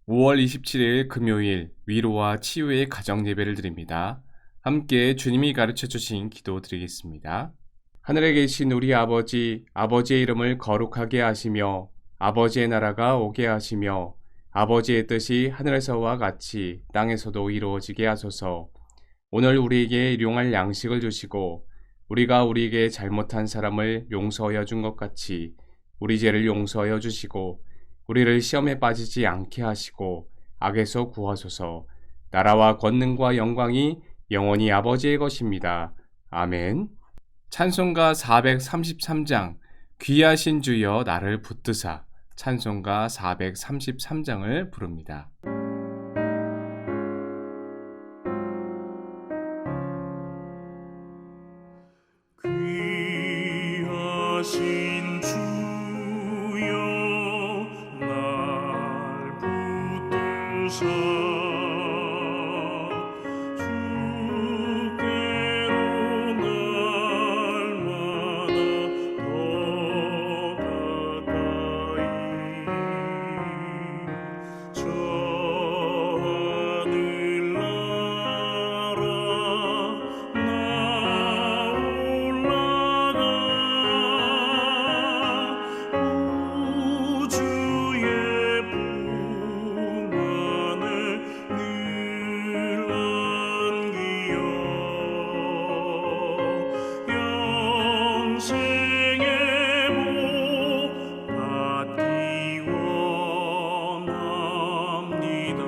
5월 27일 금요일 위로와 치유의 가정 예배를 드립니다. 함께 주님이 가르쳐 주신 기도 드리겠습니다. 하늘에 계신 우리 아버지, 아버지의 이름을 거룩하게 하시며 아버지의 나라가 오게 하시며 아버지의 뜻이 하늘에서와 같이 땅에서도 이루어지게 하소서. 오늘 우리에게 일용할 양식을 주시고 우리가 우리에게 잘못한 사람을 용서하여 준 것 같이 우리 죄를 용서하여 주시고 우리를 시험에 빠지지 않게 하시고 악에서 구하소서. 나라와 권능과 영광이 영원히 아버지의 것입니다. 아멘. 찬송가 433장 귀하신 주여 나를 붙드사. 찬송가 433장을 부릅니다. 귀하신 주여 날 붙드사 주께로 날마다 더 가까이 저 하늘나라 나 올라가 우주의 품 안에 늘 안기어 영생의 복 받기 원합니다.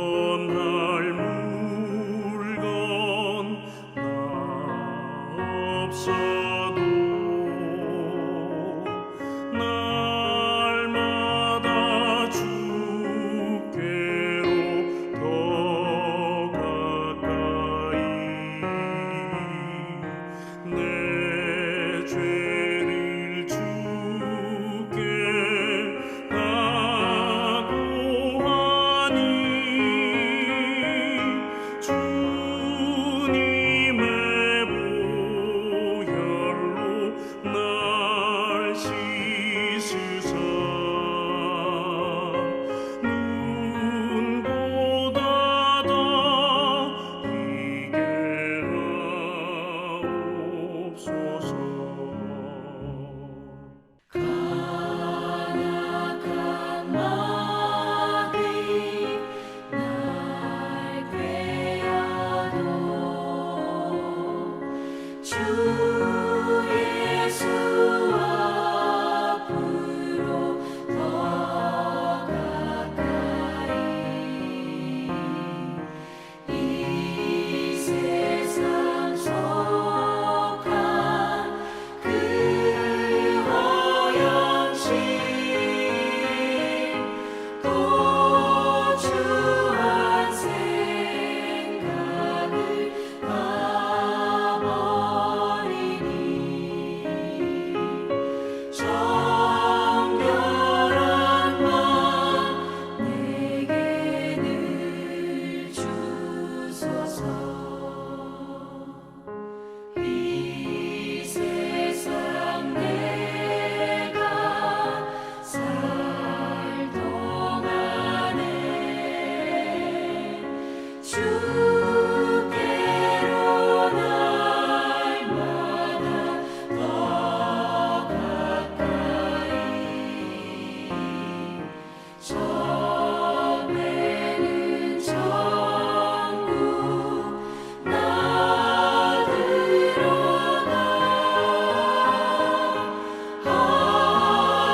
봉헌할 물건 나 없어도 날마다 주께로 더 가까이 내 죄를 주께 다 고하니 주님의 보혈로 날 씻으사 눈보다 더 희게 하옵소서. 간악한 마귀 날 꾀어도 주 예수 앞으로 더 가까이 이 세상 속한 그 허영심 또 주한 생각을 가버리니 정결한 맘 내게 늘 주소서. 이 세상 내가 살 동안에 주께로 날마다 더 가까이 전에는 천국 나 들어가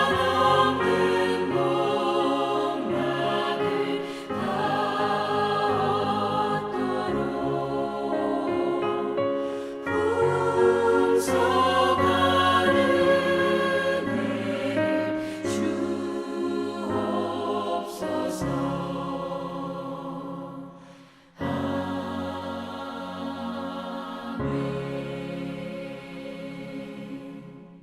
한없는 목락을 다 얻도록 풍성한 은혜를 주옵소서.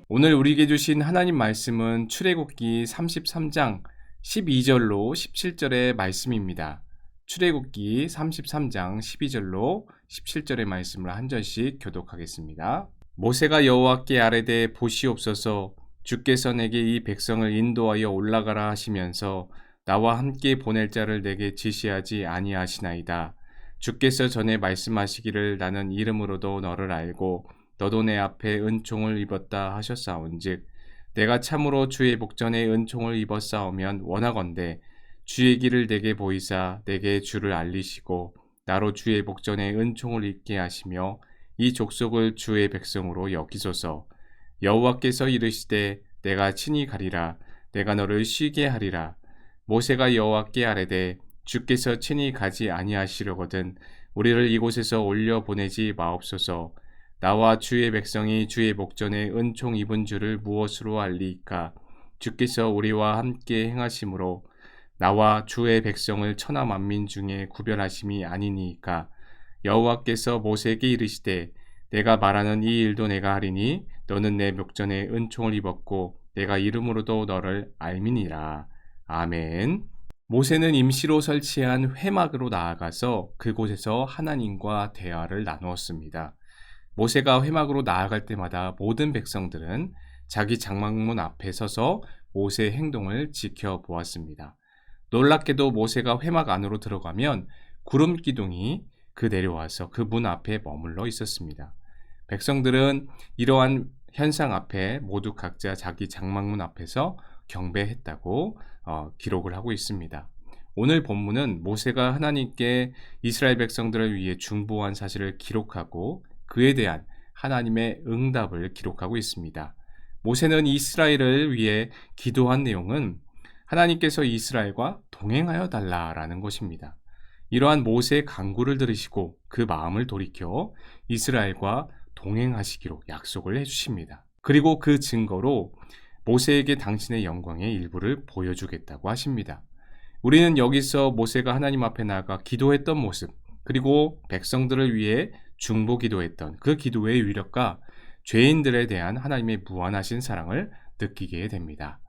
오늘 우리에게 주신 하나님 말씀은 출애굽기 33장 12절로 17절의 말씀입니다. 출애굽기 33장 12절로 17절의 말씀을 한 절씩 교독하겠습니다. 모세가 여호와께 아뢰되 보시옵소서 주께서 내게 이 백성을 인도하여 올라가라 하시면서 나와 함께 보낼 자를 내게 지시하지 아니하시나이다. 주께서 전에 말씀하시기를 나는 이름으로도 너를 알고 너도 내 앞에 은총을 입었다 하셨사온즉 내가 참으로 주의 복전에 은총을 입었사오면 원하건대 주의 길을 내게 보이사 내게 주를 알리시고 나로 주의 복전에 은총을 입게 하시며 이 족속을 주의 백성으로 여기소서. 여호와께서 이르시되 내가 친히 가리라. 내가 너를 쉬게 하리라. 모세가 여호와께 아뢰되 주께서 친히 가지 아니하시려거든 우리를 이곳에서 올려 보내지 마옵소서. 나와 주의 백성이 주의 복전에 은총 입은 줄을 무엇으로 알리이까? 주께서 우리와 함께 행하심으로 나와 주의 백성을 천하 만민 중에 구별하심이 아니니이까? 여호와께서 모세에게 이르시되 내가 말하는 이 일도 내가 하리니 너는 내 목전에 은총을 입었고 내가 이름으로도 너를 알미니라. 아멘. 모세는 임시로 설치한 회막으로 나아가서 그곳에서 하나님과 대화를 나누었습니다. 모세가 회막으로 나아갈 때마다 모든 백성들은 자기 장막문 앞에 서서 모세의 행동을 지켜보았습니다. 놀랍게도 모세가 회막 안으로 들어가면 구름 기둥이 내려와서 그 문 앞에 머물러 있었습니다. 백성들은 이러한 현상 앞에 모두 각자 자기 장막문 앞에서 경배했다고 기록을 하고 있습니다. 오늘 본문은 모세가 하나님께 이스라엘 백성들을 위해 중보한 사실을 기록하고 그에 대한 하나님의 응답을 기록하고 있습니다. 모세는 이스라엘을 위해 기도한 내용은 하나님께서 이스라엘과 동행하여 달라라는 것입니다. 이러한 모세의 간구를 들으시고 그 마음을 돌이켜 이스라엘과 동행하시기로 약속을 해주십니다. 그리고 그 증거로 모세에게 당신의 영광의 일부를 보여주겠다고 하십니다. 우리는 여기서 모세가 하나님 앞에 나아가 기도했던 모습, 그리고 백성들을 위해 중보 기도했던 그 기도의 위력과 죄인들에 대한 하나님의 무한하신 사랑을 느끼게 됩니다.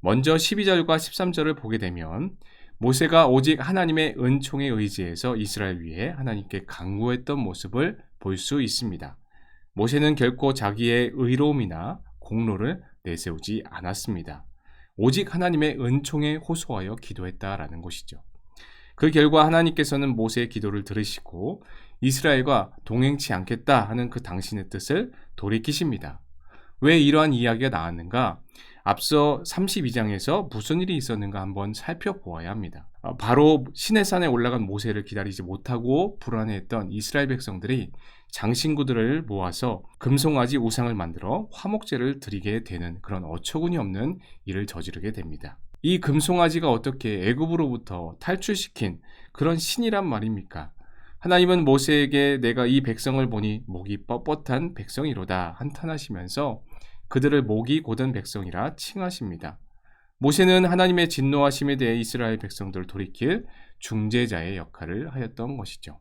먼저 12절과 13절을 보게 되면 모세가 오직 하나님의 은총에 의지해서 이스라엘 위해 하나님께 간구했던 모습을 볼 수 있습니다. 모세는 결코 자기의 의로움이나 공로를 내세우지 않았습니다. 오직 하나님의 은총에 호소하여 기도했다라는 것이죠. 그 결과 하나님께서는 모세의 기도를 들으시고 이스라엘과 동행치 않겠다 하는 그 당신의 뜻을 돌이키십니다. 왜 이러한 이야기가 나왔는가? 앞서 32장에서 무슨 일이 있었는가 한번 살펴보아야 합니다. 바로 시내산에 올라간 모세를 기다리지 못하고 불안해했던 이스라엘 백성들이 장신구들을 모아서 금송아지 우상을 만들어 화목제를 드리게 되는 그런 어처구니 없는 일을 저지르게 됩니다. 이 금송아지가 어떻게 애굽으로부터 탈출시킨 그런 신이란 말입니까? 하나님은 모세에게 내가 이 백성을 보니 목이 뻣뻣한 백성이로다 한탄하시면서 그들을 목이 곧은 백성이라 칭하십니다. 모세는 하나님의 진노하심에 대해 이스라엘 백성들을 돌이킬 중재자의 역할을 하였던 것이죠.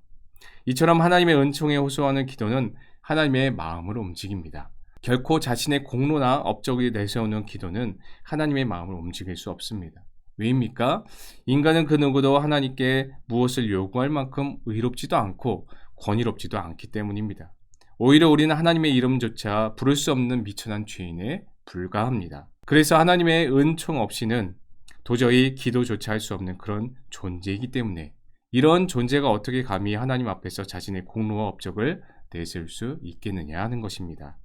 이처럼 하나님의 은총에 호소하는 기도는 하나님의 마음을 움직입니다. 결코 자신의 공로나 업적을 내세우는 기도는 하나님의 마음을 움직일 수 없습니다. 왜입니까? 인간은 그 누구도 하나님께 무엇을 요구할 만큼 의롭지도 않고 권위롭지도 않기 때문입니다. 오히려 우리는 하나님의 이름조차 부를 수 없는 미천한 죄인에 불과합니다. 그래서 하나님의 은총 없이는 도저히 기도조차 할 수 없는 그런 존재이기 때문에 이런 존재가 어떻게 감히 하나님 앞에서 자신의 공로와 업적을 내세울 수 있겠느냐 하는 것입니다.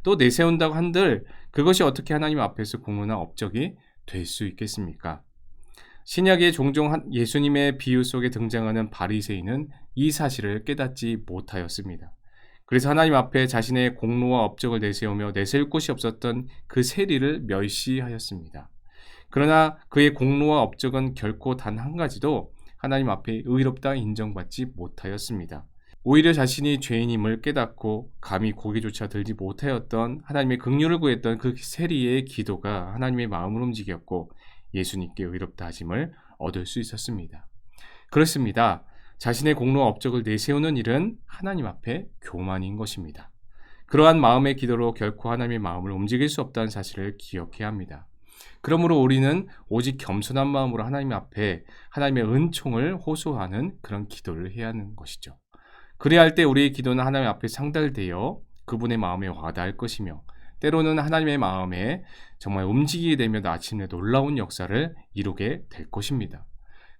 또 내세운다고 한들 그것이 어떻게 하나님 앞에서 공로나 업적이 될 수 있겠습니까? 신약에 종종 예수님의 비유 속에 등장하는 바리새인은 이 사실을 깨닫지 못하였습니다. 그래서 하나님 앞에 자신의 공로와 업적을 내세우며 내세울 곳이 없었던 그 세리를 멸시하였습니다. 그러나 그의 공로와 업적은 결코 단 한 가지도 하나님 앞에 의롭다 인정받지 못하였습니다. 오히려 자신이 죄인임을 깨닫고 감히 고개조차 들지 못하였던 하나님의 긍휼을 구했던 그 세리의 기도가 하나님의 마음을 움직였고 예수님께 의롭다 하심을 얻을 수 있었습니다. 그렇습니다. 자신의 공로와 업적을 내세우는 일은 하나님 앞에 교만인 것입니다. 그러한 마음의 기도로 결코 하나님의 마음을 움직일 수 없다는 사실을 기억해야 합니다. 그러므로 우리는 오직 겸손한 마음으로 하나님 앞에 하나님의 은총을 호소하는 그런 기도를 해야 하는 것이죠. 그래야 할 때 우리의 기도는 하나님 앞에 상달되어 그분의 마음에 와닿을 것이며 때로는 하나님의 마음에 정말 움직이게 되면 마침내 놀라운 역사를 이루게 될 것입니다.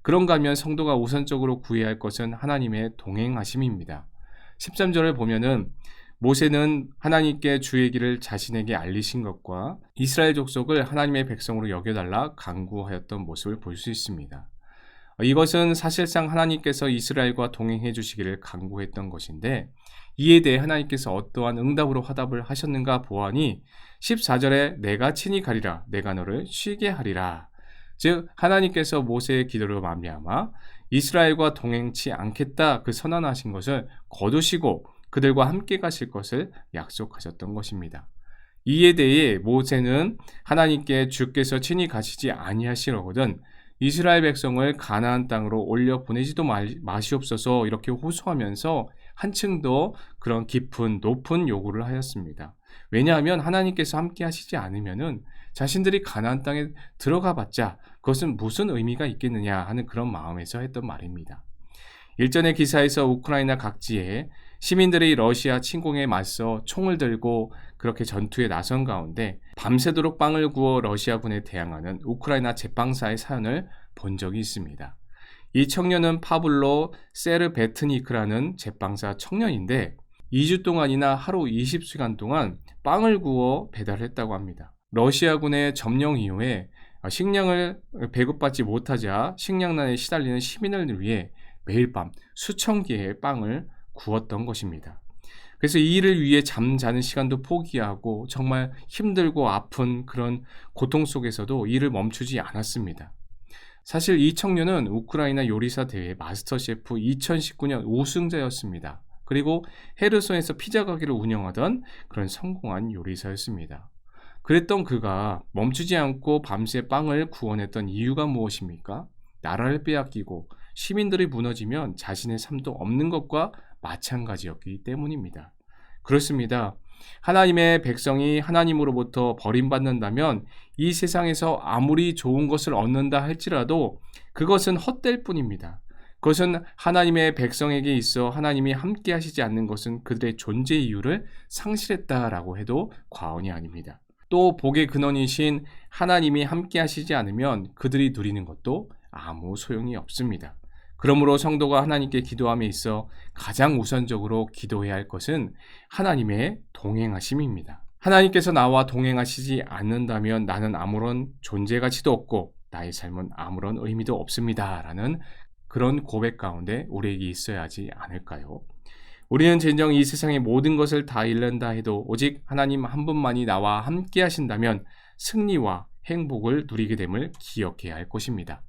그런가 하면 성도가 우선적으로 구해야 할 것은 하나님의 동행하심입니다. 13절을 보면은 모세는 하나님께 주의 길을 자신에게 알리신 것과 이스라엘 족속을 하나님의 백성으로 여겨달라 간구하였던 모습을 볼 수 있습니다. 이것은 사실상 하나님께서 이스라엘과 동행해 주시기를 간구했던 것인데, 이에 대해 하나님께서 어떠한 응답으로 화답을 하셨는가 보아하니 14절에 내가 친히 가리라, 내가 너를 쉬게 하리라. 즉 하나님께서 모세의 기도로 말미암아 이스라엘과 동행치 않겠다 그 선언하신 것을 거두시고 그들과 함께 가실 것을 약속하셨던 것입니다. 이에 대해 모세는 하나님께 주께서 친히 가시지 아니하시려거든 이스라엘 백성을 가나안 땅으로 올려 보내지도 마시옵소서 이렇게 호소하면서 한층 더 그런 깊은 높은 요구를 하였습니다. 왜냐하면 하나님께서 함께 하시지 않으면은 자신들이 가나안 땅에 들어가 봤자 그것은 무슨 의미가 있겠느냐 하는 그런 마음에서 했던 말입니다. 일전의 기사에서 우크라이나 각지에 시민들이 러시아 침공에 맞서 총을 들고 그렇게 전투에 나선 가운데 밤새도록 빵을 구워 러시아군에 대항하는 우크라이나 제빵사의 사연을 본 적이 있습니다. 이 청년은 파블로 세르베트니크라는 제빵사 청년인데 2주 동안이나 하루 20시간 동안 빵을 구워 배달했다고 합니다. 러시아군의 점령 이후에 식량을 배급받지 못하자 식량난에 시달리는 시민을 위해 매일 밤 수천 개의 빵을 구웠던 것입니다. 그래서 이 일을 위해 잠자는 시간도 포기하고 정말 힘들고 아픈 그런 고통 속에서도 일을 멈추지 않았습니다. 사실 이 청년은 우크라이나 요리사 대회 마스터 셰프 2019년 우승자였습니다. 그리고 헤르손에서 피자 가게를 운영하던 그런 성공한 요리사였습니다. 그랬던 그가 멈추지 않고 밤새 빵을 구워냈던 이유가 무엇입니까? 나라를 빼앗기고 시민들이 무너지면 자신의 삶도 없는 것과 마찬가지였기 때문입니다. 그렇습니다. 하나님의 백성이 하나님으로부터 버림받는다면 이 세상에서 아무리 좋은 것을 얻는다 할지라도 그것은 헛될 뿐입니다. 그것은 하나님의 백성에게 있어 하나님이 함께 하시지 않는 것은 그들의 존재 이유를 상실했다라고 해도 과언이 아닙니다. 또 복의 근원이신 하나님이 함께 하시지 않으면 그들이 누리는 것도 아무 소용이 없습니다. 그러므로 성도가 하나님께 기도함에 있어 가장 우선적으로 기도해야 할 것은 하나님의 동행하심입니다. 하나님께서 나와 동행하시지 않는다면 나는 아무런 존재 가치도 없고 나의 삶은 아무런 의미도 없습니다. 라는 그런 고백 가운데 우리에게 있어야 하지 않을까요? 우리는 진정 이 세상의 모든 것을 다 잃는다 해도 오직 하나님 한 분만이 나와 함께 하신다면 승리와 행복을 누리게 됨을 기억해야 할 것입니다.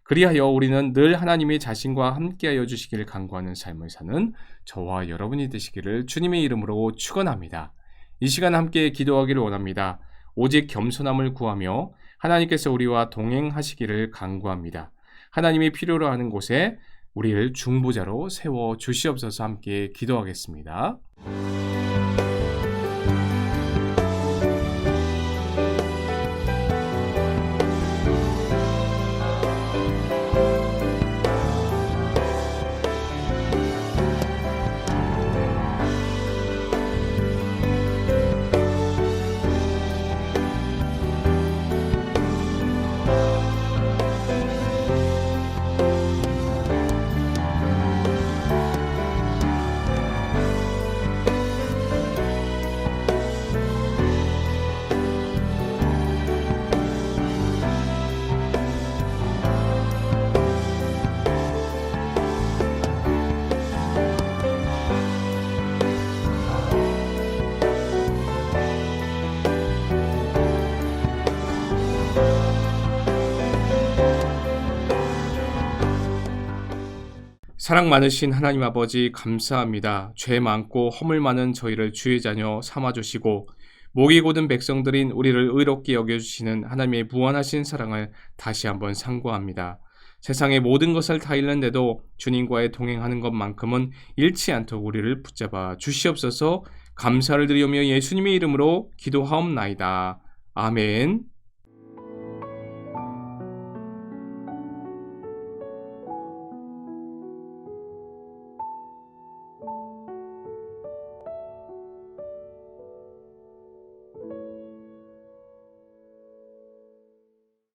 그리하여 우리는 늘 하나님의 자신과 함께하여 주시기를 간구하는 삶을 사는 저와 여러분이 되시기를 주님의 이름으로 축원합니다. 이 시간 함께 기도하기를 원합니다. 오직 겸손함을 구하며 하나님께서 우리와 동행하시기를 간구합니다. 하나님이 필요로 하는 곳에 우리를 중보자로 세워 주시옵소서. 함께 기도하겠습니다. 사랑 많으신 하나님 아버지 감사합니다. 죄 많고 허물 많은 저희를 주의 자녀 삼아주시고 목이 곧은 백성들인 우리를 의롭게 여겨주시는 하나님의 무한하신 사랑을 다시 한번 상고합니다. 세상의 모든 것을 다 잃는데도 주님과의 동행하는 것만큼은 잃지 않도록 우리를 붙잡아 주시옵소서. 감사를 드리오며 예수님의 이름으로 기도하옵나이다. 아멘.